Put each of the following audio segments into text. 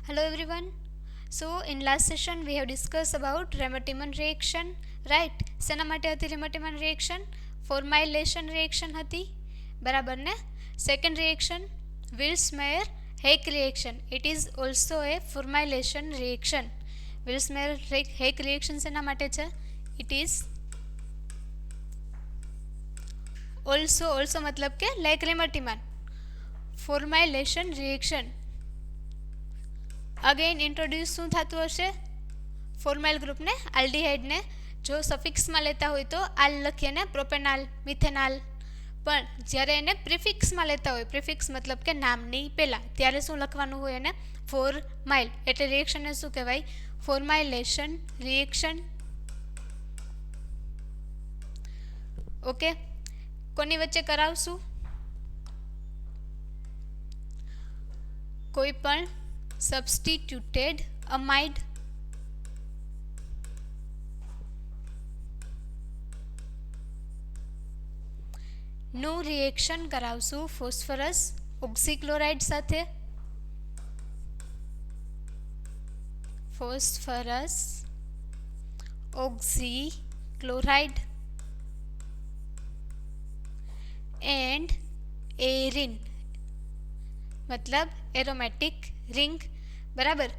Hello everyone. So in last session we have discussed about Remer-Timon reaction, right? શેના માટે હતી Remer-Timon reaction? Formylation reaction હતી, બરાબર ને? Second reaction, Wills-Meyer-Hake reaction. It is also a formylation reaction. Wills-Meyer-Hake reaction શેના માટે છે? It is also मतलब કે like Remer-Timon formylation reaction. Again introduce શું થતું હશે? ફોર્માઇલ ગ્રુપને આલ્ડીહાઇડને જો સફિક્સમાં લેતા હોય તો આલ લખીને પ્રોપેનાલ, મિથેનાલ, પણ જ્યારે એને પ્રિફિક્સમાં લેતા હોય, પ્રિફિક્સ મતલબ કે નામની પહેલાં, ત્યારે શું લખવાનું હોય એને? ફોર્માઇલ. એટલે રિએક્શનને શું કહેવાય? ફોર્માઇલેશન રિએક્શન. ઓકે, કોની વચ્ચે કરાવશું? કોઈ પણ substituted amide નું રિએક્શન કરાવશું ફોસ્ફરસ ઓક્સીક્લોરાઇડ સાથે. ફોસ્ફરસ ઓક્સીક્લોરાઇડ એન્ડ એરિન મતલબ એરોમેટિક રિંગ, બરાબર.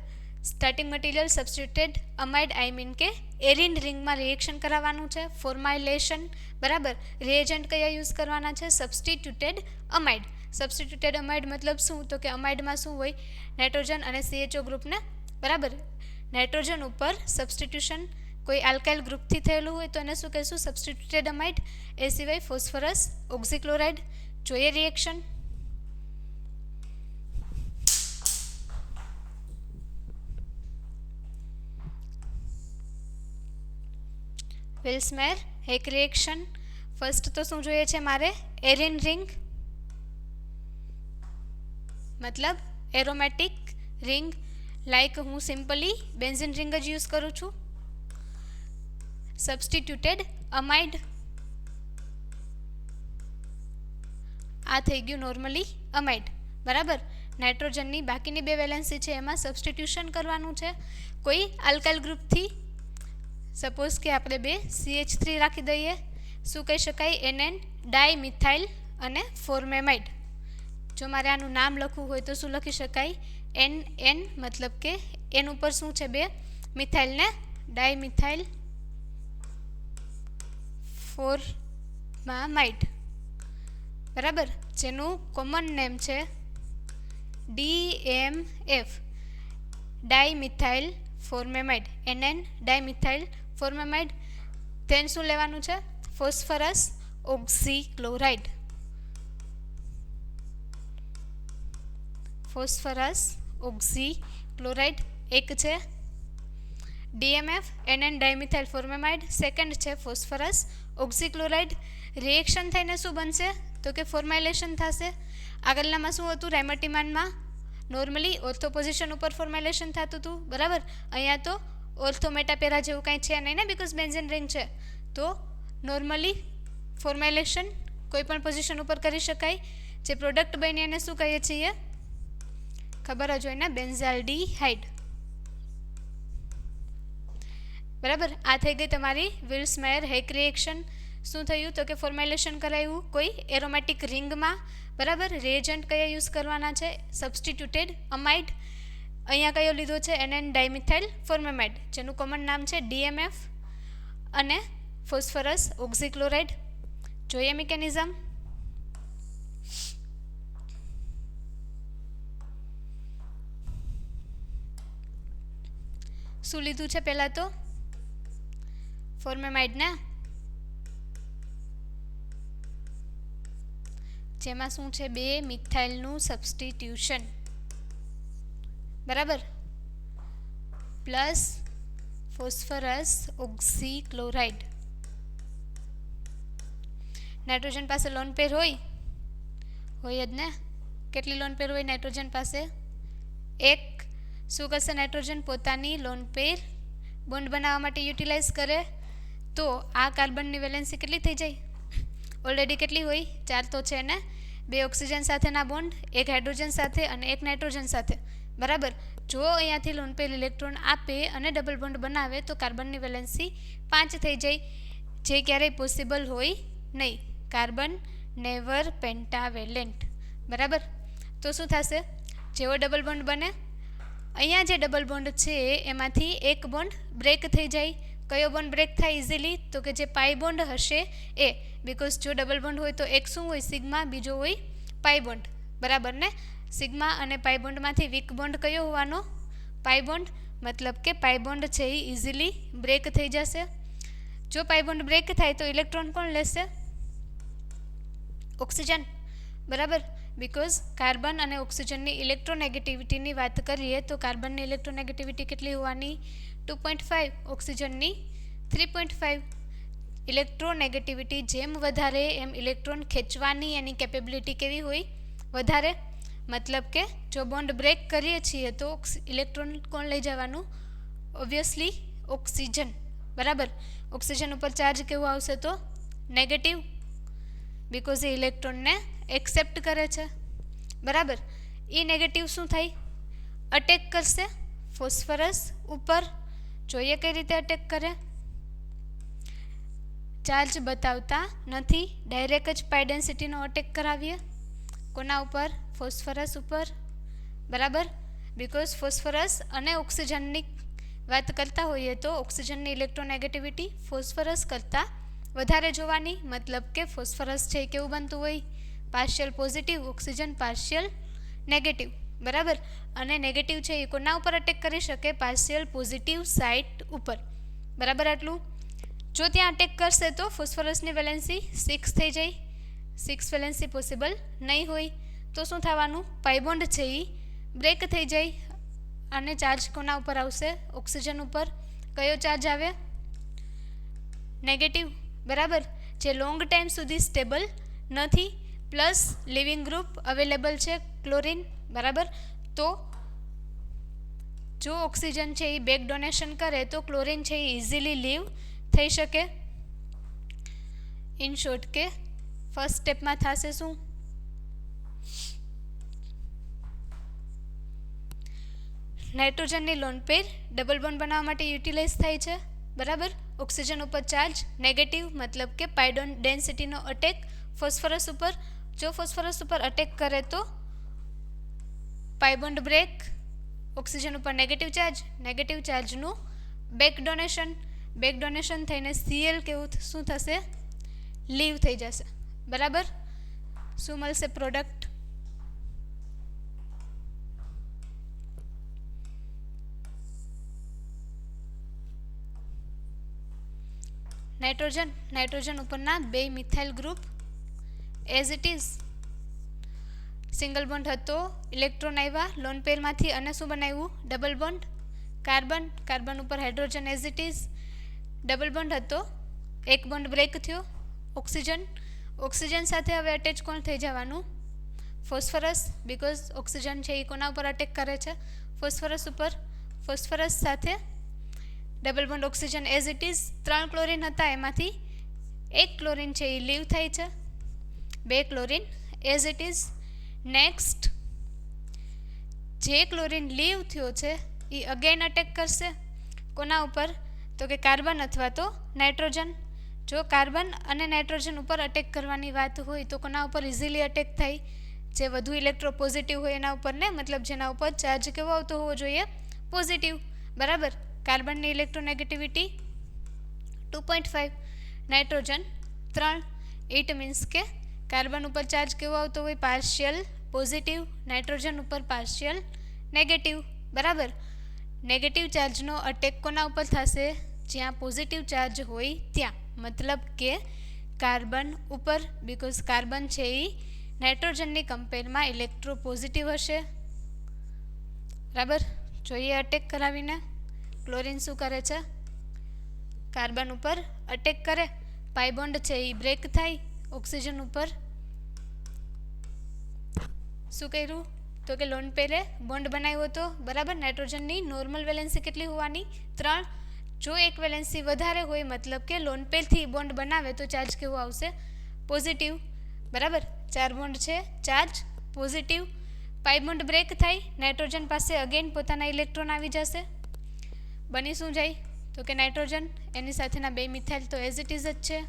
Starting material substituted amide, I mean કે એરિન રિંગમાં રિએક્શન કરાવવાનું છે, ફોર્માઇલેશન, બરાબર. રિએજન્ટ કયા યુઝ કરવાના છે? સબસ્ટિટ્યુટેડ અમાઇડ. સબસ્ટિટ્યુટેડ અમાઇડ મતલબ શું? તો કે અમાઇડમાં શું હોય? નાઇટ્રોજન અને CHO ગ્રુપને, બરાબર, નાઇટ્રોજન ઉપર સબસ્ટિટ્યુશન કોઈ આલ્કાઇલ ગ્રુપથી થયેલું હોય તો એને શું કહીશું? સબસ્ટિટ્યુટેડ અમાઇડ. એ સિવાય ફોસ્ફરસ ઓક્સીક્લોરાઇડ. જોઈએ રિએક્શન. Will's-mayor-hack reaction. ફર્સ્ટ તો શું જોઈએ છે મારે? એરિન રિંગ મતલબ એરોમેટિક રિંગ. લાઈક હું સિમ્પલી બેન્ઝીન રિંગ જ યુઝ કરું છું. સબસ્ટિટ્યુટેડ અમાઇડ, આ થઈ ગયું નોર્મલી અમાઇડ, બરાબર. નાઇટ્રોજનની બાકીની બે વેલેન્સી છે એમાં સબસ્ટિટ્યુશન કરવાનું છે કોઈ આલ્કાઇલ ગ્રુપથી. સપોઝ કે આપણે બે CH3 રાખી દઈએ. શું કહી શકાય? NN ડાયમિથાઇલ અને ફોર્મેમાઇડ. જો મારે આનું નામ લખવું હોય તો શું લખી શકાય? NN મતલબ કે એન ઉપર શું છે? બે મિથાઇલ ને ડાયમિથાઇલ ફોર્મામાઇડ, બરાબર. જેનું કોમન નેમ છે DMF dimethyl formamide. NN dimethyl formamide. તેન શું લેવાનું છે? Phosphorus oxychloride. ફોસ્ફરસ ઓક્સીક્લોરાઇડ એક છે DMF NN ડાયમિથાઇલ ફોર્મેમાઇડ. સેકન્ડ છે ફોસ્ફરસ ઓક્સીક્લોરાઇડ. રિએક્શન થઈને શું બનશે? તો કે ફોર્માઇલેશન થશે. આગળનામાં શું હતું? રેમર-ટિમનમાં નોર્મલી ઓર્થો પોઝિશન ઉપર ફોર્માઇલેશન થતું હતું, બરાબર. અહીંયા તો ઓર્થો મેટાપેરા જેવું કાંઈ છે નહીં ને, બિકોઝ બેન્ઝીન રિંગ છે. તો નોર્મલી ફોર્માઇલેશન કોઈ પણ પોઝિશન ઉપર કરી શકાય. જે પ્રોડક્ટ બની એને શું કહીએ છીએ? ખબર જ હોય ને, બેન્ઝાલ્ડીહાઇડ, બરાબર. આ થઈ ગઈ તમારી વિલ્સ-મેયર-હેક રિએક્શન. શું થયું? તો કે ફોર્માઇલેશન કરાયું કોઈ એરોમેટિક રિંગમાં, બરાબર. રિએજન્ટ કયા યુઝ કરવાના છે? સબસ્ટિટ્યુટેડ અમાઇડ. અહીંયા કયો લીધો છે? NN ડાયમિથાઇલ ફોર્મેમાઇડ, જેનું કોમન નામ છે DMF અને ફોસ્ફરસ ઓક્સીક્લોરાઇડ. જોઈએ મિકેનિઝમ. શું લીધું છે? પહેલાં તો ફોર્મેમાઇડને, જેમાં શું છે? બે મિથાઇલનું સબસ્ટિટ્યુશન, બરાબર, પ્લસ ફોસ્ફરસ ઓક્સીક્લોરાઇડ. નાઇટ્રોજન પાસે લોન પેર હોય જ ને. કેટલી લોન પેર હોય નાઇટ્રોજન પાસે? એક. શું કરશે નાઇટ્રોજન? પોતાની લોન પેર બોન્ડ બનાવવા માટે યુટિલાઇઝ કરે. તો આ કાર્બનની વેલેન્સી કેટલી થઈ જાય? ઓલરેડી કેટલી હોય? 4 તો છે ને. 2 ઓક્સિજન સાથેના બોન્ડ, 1 હાઇડ્રોજન સાથે અને 1 નાઇટ્રોજન સાથે, બરાબર. જો અહીંયાથી લોન પેર ઇલેક્ટ્રોન આપે અને ડબલ બોન્ડ બનાવે તો કાર્બનની વેલેન્સી 5 થઈ જાય, જે ક્યારેય પોસિબલ હોય નહીં. Carbon never pentavalent. બરાબર. તો શું થશે? જેવો ડબલ બોન્ડ બને, અહીંયા જે ડબલ બોન્ડ છે એમાંથી એક બોન્ડ બ્રેક થઈ જાય. કયો બોન્ડ બ્રેક થાય ઇઝીલી? તો કે જે પાઈ બોન્ડ હશે એ. બિકોઝ જો ડબલ બોન્ડ હોય તો એક શું હોય? સિગ્મા, બીજો હોય પાઈ બોન્ડ. બરાબર ને? સિગ્મા અને પાઈ બોન્ડમાંથી વીક બોન્ડ કયો હોવાનો? પાઈ બોન્ડ. મતલબ કે પાઈ બોન્ડ છે એ ઇઝીલી બ્રેક થઈ જશે. જો પાઈ બોન્ડ બ્રેક થાય તો ઇલેક્ટ્રોન કોણ લેશે? ઓક્સિજન. બરાબર. બિકોઝ કાર્બન અને ઓક્સિજનની ઇલેક્ટ્રોનેગેટિવિટીની વાત કરીએ તો કાર્બનની ઇલેક્ટ્રોનેગેટિવિટી કેટલી હોવાની? 2.5. ઓક્સિજનની 3.5. ઇલેક્ટ્રોનેગેટિવિટી જેમ વધારે એમ ઇલેક્ટ્રોન ખેંચવાની એની કેપેબિલિટી કેવી હોય? વધારે. મતલબ કે જો બોન્ડ બ્રેક કરીએ છીએ તો ઇલેક્ટ્રોન કોણ લઈ જવાનું? Obviously oxygen. બરાબર. ઓક્સિજન ઉપર ચાર્જ કેવો આવશે? તો નેગેટિવ. બિકોઝ એ ઇલેક્ટ્રોનને એક્સેપ્ટ કરે છે. બરાબર. એ નેગેટિવ શું થાય? અટેક કરશે ફોસ્ફરસ ઉપર. જોઈએ કઈ રીતે અટેક કરે. ચાર્જ બતાવતા નથી, ડાયરેક્ટ જ પાઈ ડેન્સિટીનો અટેક કરાવીએ. કોના ઉપર? ફોસ્ફરસ ઉપર. બરાબર. બિકોઝ ફોસ્ફરસ અને ઓક્સિજનની વાત કરતા હોઈએ તો ઓક્સિજનની ઇલેક્ટ્રોનેગેટિવિટી ફોસ્ફરસ કરતાં વધારે જોવાની. મતલબ કે ફોસ્ફરસ છે એ કેવું બનતું હોય? Partial positive, oxygen partial negative. બરાબર. અને નેગેટિવ છે એ કોના ઉપર અટેક કરી શકે? પાર્શિયલ પોઝિટિવ સાઇટ ઉપર. બરાબર. આટલું. જો ત્યાં અટેક કરશે તો ફોસ્ફરસની વેલેન્સી 6 થઈ જાય. 6 વેલેન્સી પોસિબલ નહીં હોય. તો શું થવાનું? પાઈ બોન્ડ છે એ બ્રેક થઈ જાય અને ચાર્જ કોના ઉપર આવશે? ઓક્સિજન ઉપર. કયો ચાર્જ આવે? નેગેટિવ. બરાબર. જે લોંગ ટાઈમ સુધી સ્ટેબલ નથી. પ્લસ લિવિંગ ગ્રુપ અવેલેબલ છે ક્લોરિન. બરાબર. તો જો ઓક્સિજન છે એ બેક ડોનેશન કરે તો ક્લોરિન છે એ ઇઝીલી લીવ થઈ શકે. ઇન શોર્ટ કે ફર્સ્ટ સ્ટેપમાં થશે શું? નાઇટ્રોજનની લોન પેર ડબલ બોન્ડ બનાવવા માટે યુટિલાઇઝ થાય છે. બરાબર. ઓક્સિજન ઉપર ચાર્જ નેગેટિવ, મતલબ કે પાઈ ડેન્સિટીનો અટેક ફોસ્ફરસ ઉપર. જો ફોસ્ફરસ ઉપર અટેક કરે તો પાઈ બોન્ડ બ્રેક, ઓક્સિજન ઉપર નેગેટિવ ચાર્જનું બેક ડોનેશન થઈને Cl કેવું શું થશે? લીવ થઈ જશે. બરાબર. શું મળશે પ્રોડક્ટ? નાઇટ્રોજન ઉપરના 2 methyl group as it is. Single bond હતો, ઇલેક્ટ્રોન આવ્યા લોન પેરમાંથી અને શું બનાવ્યું? Double bond. કાર્બન ઉપર hydrogen as it is. Double bond હતો, એક બોન્ડ બ્રેક થયો. ઓક્સિજન સાથે હવે અટેચ કોણ થઈ જવાનું? ફોસ્ફરસ. બિકોઝ ઓક્સિજન છે એ કોના ઉપર અટેક કરે છે? ફોસ્ફરસ ઉપર. ફોસ્ફરસ સાથે double bond oxygen as it is. 3 chlorine હતા, એમાંથી એક ક્લોરિન છે એ લીવ થાય છે. 2 chlorine as it is. Next જે ક્લોરિન લીવ થયો છે એ અગેન અટેક કરશે. કોના ઉપર? તો કે કાર્બન અથવા તો નાઇટ્રોજન. જો કાર્બન અને નાઇટ્રોજન ઉપર અટેક કરવાની વાત હોય તો કોના ઉપર ઇઝીલી અટેક થાય? જે વધુ ઇલેક્ટ્રોપોઝિટિવ હોય એના ઉપર ને. મતલબ જેના ઉપર ચાર્જ કેવો આવતો હોવો જોઈએ? પોઝિટિવ. બરાબર. કાર્બનની ઇલેક્ટ્રોનેગેટિવિટી 2.5, નાઇટ્રોજન 3. ઇટ મીન્સ કે કાર્બન ઉપર ચાર્જ કેવો આવતો હોય? Partial positive. નાઇટ્રોજન ઉપર પાર્શિયલ નેગેટિવ. બરાબર. નેગેટિવ ચાર્જનો અટેક કોના ઉપર થશે? જ્યાં પોઝિટિવ ચાર્જ હોય ત્યાં. મતલબ કે કાર્બન ઉપર. બિકોઝ કાર્બન છે એ નાઇટ્રોજનની કમ્પેરમાં ઇલેક્ટ્રોપોઝિટિવ હશે. બરાબર. જોઈએ અટેક કરાવીને. ક્લોરિન શું કરે છે? કાર્બન ઉપર અટેક કરે. પાઈ બોન્ડ છે એ બ્રેક થાય. ઓક્સિજન ઉપર શું કર્યું? તો કે લોન પેરે બોન્ડ બનાવ્યો હતો. બરાબર. નાઇટ્રોજનની નોર્મલ વેલેન્સી કેટલી હોવાની? 3. જો એક વેલેન્સી વધારે હોય, મતલબ કે લોન પેરથી બોન્ડ બનાવે તો ચાર્જ કેવો આવશે? પોઝિટિવ. બરાબર. 4 બોન્ડ છે, ચાર્જ પોઝિટિવ. પાઈ બોન્ડ બ્રેક થાય, નાઇટ્રોજન પાસે અગેન પોતાના ઇલેક્ટ્રોન આવી જશે. બની શું જાય તો કે નાઇટ્રોજન એની સાથેના બે મિથાઇલ તો એઝ ઇટ ઇઝ જ છે.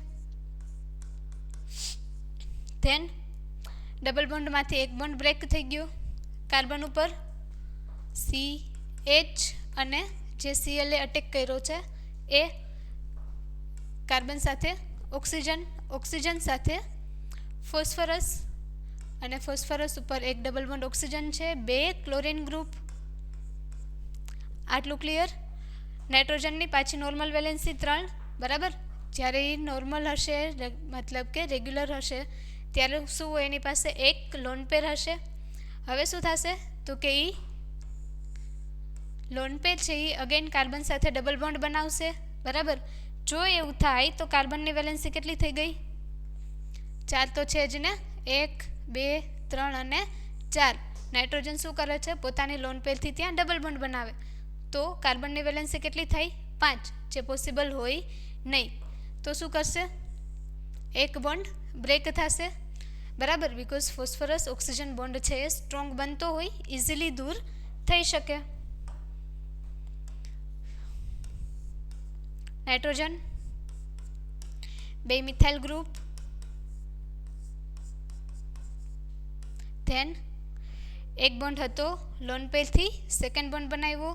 ધેન ડબલ બોન્ડમાંથી એક બોન્ડ બ્રેક થઈ ગયો. કાર્બન ઉપર CH અને જે Cl એ અટેક કર્યો છે એ કાર્બન સાથે ઓક્સિજન સાથે ફોસ્ફરસ અને ફોસ્ફરસ ઉપર એક ડબલ બોન્ડ ઓક્સિજન છે, બે ક્લોરીન ગ્રુપ. આટલું ક્લિયર. નાઇટ્રોજનની પાછી નોર્મલ વેલેન્સી 3, બરાબર. જ્યારે એ નોર્મલ હશે મતલબ કે રેગ્યુલર હશે ત્યારે શું હોય એની પાસે એક લોન પેર હશે. હવે શું થશે તો કે એ લોન પેર છે એ અગેન કાર્બન સાથે ડબલ બોન્ડ બનાવશે, બરાબર. જો એવું થાય તો કાર્બનની વેલેન્સી કેટલી થઈ ગઈ? 4 તો છે જ ને, 1 2 3 અને 4. નાઇટ્રોજન શું કરે છે? પોતાની લોન પેરથી ત્યાં ડબલ બોન્ડ બનાવે. તો કાર્બનની વેલેન્સી કેટલી થઈ? 5, જે પોસિબલ હોય નહીં. તો શું કરશે? એક બોન્ડ બ્રેક થશે, બરાબર. બિકોઝ ફોસ્ફરસ ઓક્સિજન બોન્ડ છે એ સ્ટ્રોંગ બનતો હોય, ઇઝીલી દૂર થઈ શકે. નાઇટ્રોજન, બે મિથાઇલ ગ્રુપ, ધેન એક બોન્ડ હતો લોન પેરથી સેકન્ડ બોન્ડ બનાવ્યો.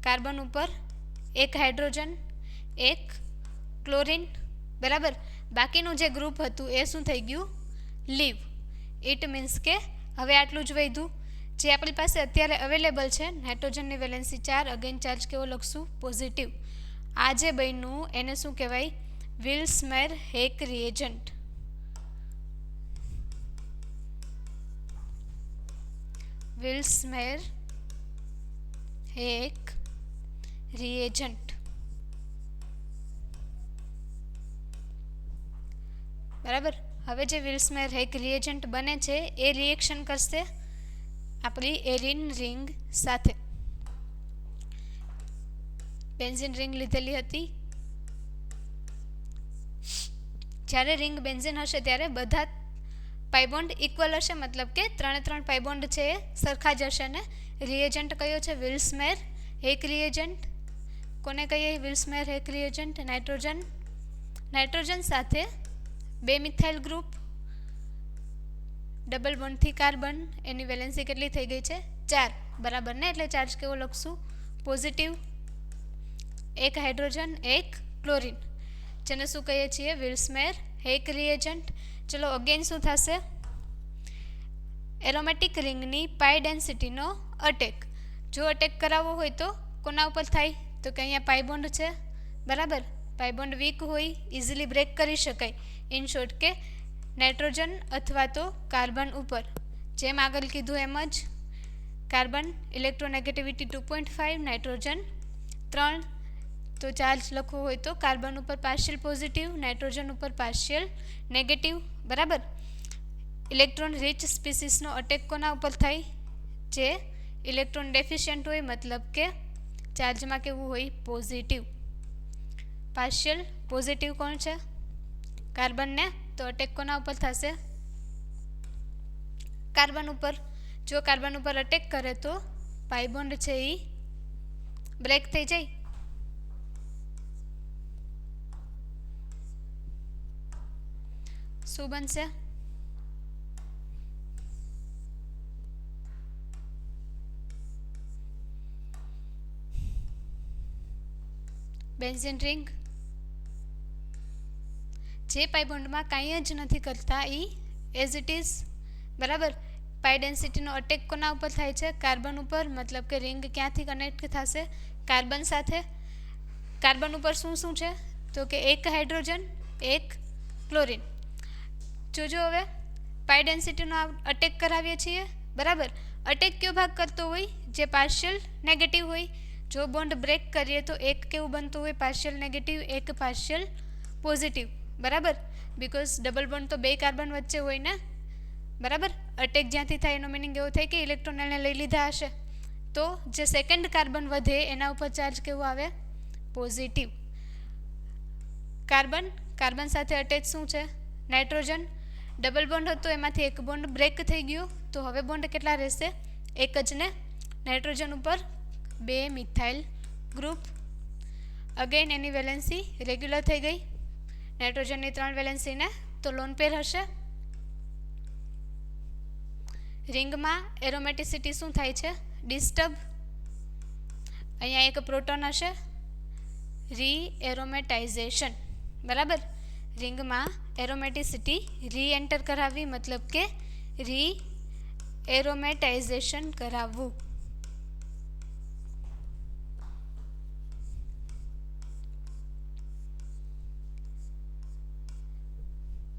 કાર્બન ઉપર એક હાઇડ્રોજન, એક ક્લોરીન, બરાબર. બાકીનું જે ગ્રુપ હતું એ શું થઈ ગયું? લીવ. ઇટ મીન્સ કે હવે આટલું જ વધ્યું. જે આપણી પાસે અત્યારે અવેલેબલ છે નાઇટ્રોજનની વેલેન્સી 4, અગેન ચાર્જ કેવો લખશું? પોઝિટિવ. આ જે બન્યું એને શું કહેવાય? વિલ્સમેર-હેક રિએજન્ટ. વિલ્સમેર-હેક રિએજન્ટ, બરાબર. હવે જે વિલ્સમેર-હેક રિએજન્ટ બને છે એ રિએક્શન કરશે આપણી એરિન રિંગ સાથે. બેન્ઝીન રિંગ લીધેલી હતી. જ્યારે રિંગ બેન્ઝીન હશે ત્યારે બધા પાઇબોન્ડ ઇક્વલ હશે, મતલબ કે 3 પાઇબોન્ડ છે એ સરખા જ હશે. ને રિએજન્ટ કયો છે? વિલ્સમેર-હેક રિએજન્ટ. કોને કહીએ વિલ્સમેર-હેક રિએજન્ટ? નાઇટ્રોજન સાથે બે મિથાઇલ ગ્રુપ, ડબલ બોન્ડથી કાર્બન, એની વેલેન્સી કેટલી થઈ ગઈ છે? 4, બરાબર ને. એટલે ચાર્જ કેવો લખશું? પોઝિટિવ. એક હાઇડ્રોજન, એક ક્લોરીન, જેને શું કહીએ છીએ? વિલ્સમેર-હેક રિએજન્ટ. ચલો અગેન શું થશે? એરોમેટિક રિંગની પાઈ ડેન્સિટીનો અટેક. જો અટેક કરાવવો હોય તો કોના ઉપર થાય? તો કે અહીંયા પાઇબોન્ડ છે, બરાબર. પાઇબોન્ડ વીક હોય, ઇઝીલી બ્રેક કરી શકાય. ઇન શોર્ટ કે નાઇટ્રોજન અથવા તો કાર્બન ઉપર. જેમ આગળ કીધું એમ જ કાર્બન ઇલેક્ટ્રોનેગેટિવિટી 2.5, નાઇટ્રોજન 3. તો ચાર્જ લખવો હોય તો કાર્બન ઉપર પાર્શિયલ પોઝિટિવ, નાઇટ્રોજન ઉપર પાર્શિયલ નેગેટિવ, બરાબર. ઇલેક્ટ્રોન રીચ સ્પીસીસનો અટેક કોના ઉપર થાય? જે ઇલેક્ટ્રોન ડેફિશિયન્ટ હોય, મતલબ કે ચાર્જમાં કેવું હોય? પોઝિટિવ. પાર્શિયલ પોઝિટિવ કોણ છે? કાર્બનને. તો અટેક કોના ઉપર થશે? કાર્બન ઉપર. જો કાર્બન ઉપર અટેક કરે તો પાઇબોન્ડ છે એ બ્રેક થઈ જાય. શું બનશે? Benzene ring. જે પાઇબોન્ડમાં કાંઈ જ નથી કરતા એ એઝ ઇટ ઇઝ, બરાબર. પાઈ ડેન્સિટીનો અટેક કોના ઉપર થાય છે? કાર્બન ઉપર. મતલબ કે રિંગ ક્યાંથી કનેક્ટ થશે? કાર્બન સાથે. કાર્બન ઉપર શું છે? તો કે એક હાઇડ્રોજન, એક ક્લોરીન. જોજો હવે પાઈ ડેન્સિટીનો અટેક કરાવીએ છીએ, બરાબર. અટેક કયો ભાગ કરતો હોય? જે પાર્શિયલ નેગેટિવ હોય. જો બોન્ડ બ્રેક કરીએ તો એક કેવું બનતું હોય? પાર્શિયલ નેગેટિવ, એક પાર્શિયલ પોઝિટિવ, બરાબર. બિકોઝ ડબલ બોન્ડ તો બે કાર્બન વચ્ચે હોય ને, બરાબર. અટેક જ્યાંથી થાય એનો મિનિંગ એવો થાય કે ઇલેક્ટ્રોન એને લઈ લીધા હશે. તો જે સેકન્ડ કાર્બન વધે એના ઉપર ચાર્જ કેવો આવે? પોઝિટિવ. કાર્બન સાથે અટેચ શું છે? નાઇટ્રોજન. ડબલ બોન્ડ હતો એમાંથી એક બોન્ડ બ્રેક થઈ ગયો, તો હવે બોન્ડ કેટલા રહેશે? એક જ ને. નાઇટ્રોજન ઉપર 2 મિથાઇલ ગ્રુપ. અગેન એની વેલેન્સી રેગ્યુલર થઈ ગઈ. નાઇટ્રોજનની 3 વેલેન્સીને તો લોન પેર હશે. રિંગમાં એરોમેટિસિટી શું થાય છે? ડિસ્ટર્બ. અહીંયા એક પ્રોટોન હશે, રીએરોમેટાઇઝેશન. બરાબર. રિંગમાં એરોમેટિસિટી રીએન્ટર કરાવવી, મતલબ કે રીએરોમેટાઇઝેશન કરાવવું.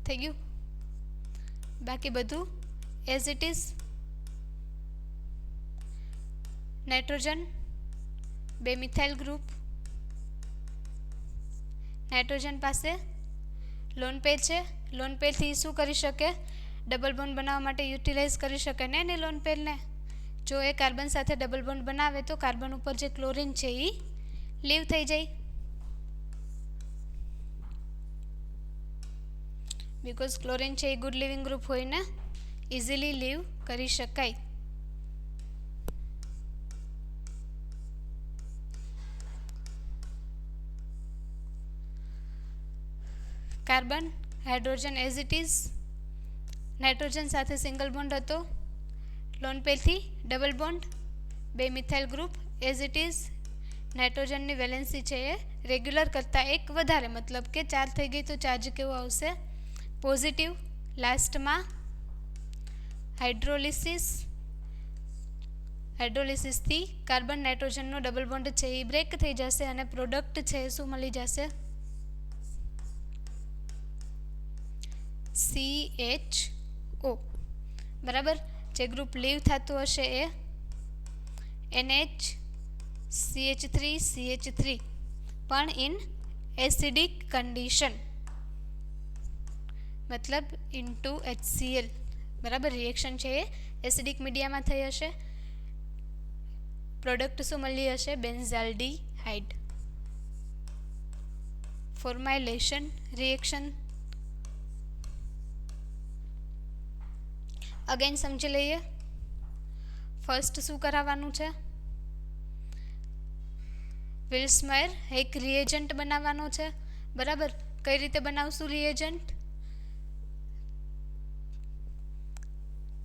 થઈ ગયું. બાકી બધું as it is. Nitrogen 2 methyl group. Nitrogen પાસે લોન પેર છે. લોન પેરથી શું કરી શકે? ડબલ બોન્ડ બનાવવા માટે યુટિલાઇઝ કરી શકે ને એની લોન પેરને. જો એ કાર્બન સાથે ડબલ બોન્ડ બનાવે તો કાર્બન ઉપર જે ક્લોરીન છે એ લીવ થઈ જાય. બિકોઝ ક્લોરીન છે એ ગુડ લિવિંગ ગ્રુપ હોય ને, ઇઝીલી લીવ કરી શકાય. Carbon, hydrogen as it is. Nitrogen સાથે સિંગલ બોન્ડ હતો. લોન પેરથી double bond, 2 methyl group as it is. નાઇટ્રોજનની વેલેન્સી છે એ રેગ્યુલર કરતાં એક વધારે, મતલબ કે 4 થઈ ગઈ તો ચાર્જ કેવો આવશે? પોઝિટિવ. લાસ્ટમાં હાઇડ્રોલિસિસ. હાઇડ્રોલિસિસથી કાર્બન નાઇટ્રોજનનો ડબલ બોન્ડ છે એ બ્રેક થઈ જશે અને પ્રોડક્ટ છે એ શું મળી જશે? CHO. બરાબર. જે ગ્રુપ લીવ થતું હશે એ NH, CH3, પણ ઇન એસિડિક કન્ડિશન, મતલબ ઇન્ટુ HCl. બરાબર. રિએક્શન છે એ એસિડિક મીડિયામાં થઈ હશે. પ્રોડક્ટ શું મળી હશે? બેન્ઝાલ્ડીહાઇડ. ફોર્માઇલેશન રિએક્શન. અગેન સમજી લઈએ. ફર્સ્ટ શું કરાવવાનું છે? વિલ્સમેયર એક રિએજન્ટ બનાવવાનો છે. બરાબર. કઈ રીતે બનાવશું reagent?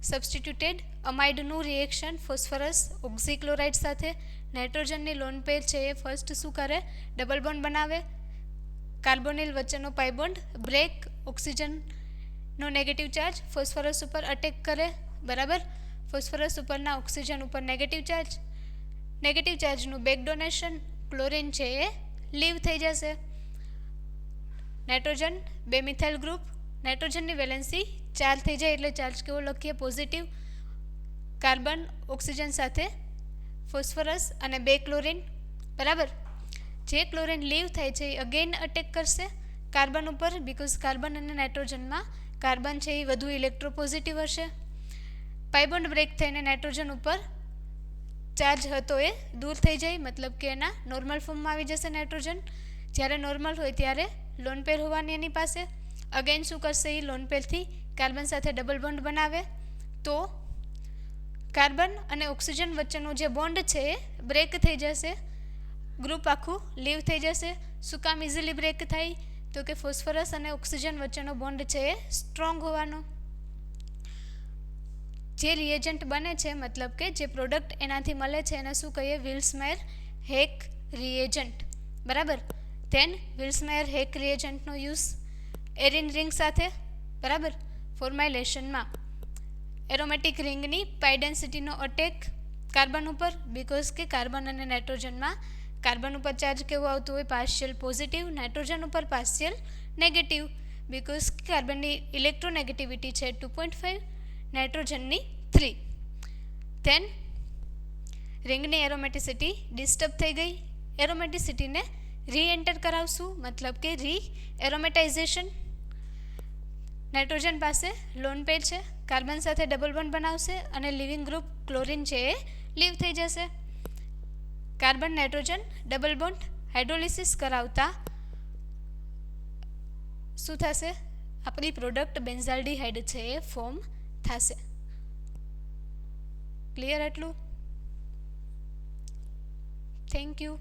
Substituted અમાઇડનું reaction phosphorus oxychloride સાથે. નાઇટ્રોજનની લોન પેર છે એ ફર્સ્ટ શું કરે? ડબલ બોન્ડ બનાવે. કાર્બોનિલ વચ્ચેનો પાઈ બોન્ડ બ્રેક. ઓક્સિજનનો નેગેટિવ ચાર્જ ફોસ્ફરસ ઉપર અટેક કરે. બરાબર. ફોસ્ફરસ ઉપરના ઓક્સિજન ઉપર નેગેટિવ ચાર્જ. નેગેટિવ ચાર્જનું બેક ડોનેશન. ક્લોરીન છે એ લીવ થઈ જશે. Nitrogen 2 methyl group. નાઇટ્રોજનની વેલેન્સી 4 થઈ જાય એટલે ચાર્જ કેવો લખીએ? પોઝિટિવ. કાર્બન ઓક્સિજન સાથે ફોસ્ફરસ અને 2 ક્લોરીન. બરાબર. જે ક્લોરીન લીવ થાય છે એ અગેન અટેક કરશે કાર્બન ઉપર, બિકોઝ કાર્બન અને નાઇટ્રોજનમાં કાર્બન છે એ વધુ ઇલેક્ટ્રોપોઝિટિવ હશે. પાઇબોન્ડ બ્રેક થઈને નાઇટ્રોજન ઉપર ચાર્જ હતો એ દૂર થઈ જાય, મતલબ કે એના નોર્મલ ફોર્મમાં આવી જશે નાઇટ્રોજન. જ્યારે નોર્મલ હોય ત્યારે લોન પેર હોવાની એની પાસે. અગેન શું કરશે? એ લોન પેરથી કાર્બન સાથે ડબલ બોન્ડ બનાવે તો કાર્બન અને ઓક્સિજન વચ્ચેનો જે બોન્ડ છે એ બ્રેક થઈ જશે. ગ્રુપ આખું લીવ થઈ જશે. શું કામ ઇઝીલી બ્રેક થાય? તો કે ફોસ્ફરસ અને ઓક્સિજન વચ્ચેનો બોન્ડ છે એ સ્ટ્રોંગ હોવાનો. જે રિએજન્ટ બને છે, મતલબ કે જે પ્રોડક્ટ એનાથી મળે છે એને શું કહીએ? Vilsmeier Haack reagent. બરાબર. ધેન વિલ્સમેયર હેક રિએજન્ટનો યુઝ એરિન રિંગ સાથે. બરાબર. ફોર્માઇલેશનમાં એરોમેટિક રિંગની પાઈ ડેન્સિટીનો અટેક કાર્બન ઉપર, બિકોઝ કે કાર્બન અને નાઇટ્રોજનમાં કાર્બન ઉપર ચાર્જ કેવો આવતો હોય? Partial positive. નાઇટ્રોજન ઉપર પાર્શિયલ નેગેટિવ, બિકોઝ કાર્બનની ઇલેક્ટ્રોનેગેટિવિટી છે 2.5, નાઇટ્રોજનની 3. ધેન રિંગની એરોમેટિસિટી ડિસ્ટર્બ થઈ ગઈ. એરોમેટિસિટીને રીએન્ટર કરાવશું, મતલબ કે એરોમેટાઇઝેશન. નાઇટ્રોજન પાસે લોન પેર છે, કાર્બન સાથે ડબલ બોન્ડ બનાવશે અને લિવિંગ ગ્રુપ ક્લોરીન છે એ લીવ થઈ જશે. Carbon nitrogen double bond hydrolysis કરાવતા શું થશે? આપણી પ્રોડક્ટ બેન્ઝાલ્ડીહાઇડ છે એ ફોર્મ થશે. ક્લિયર એટલું? Thank you.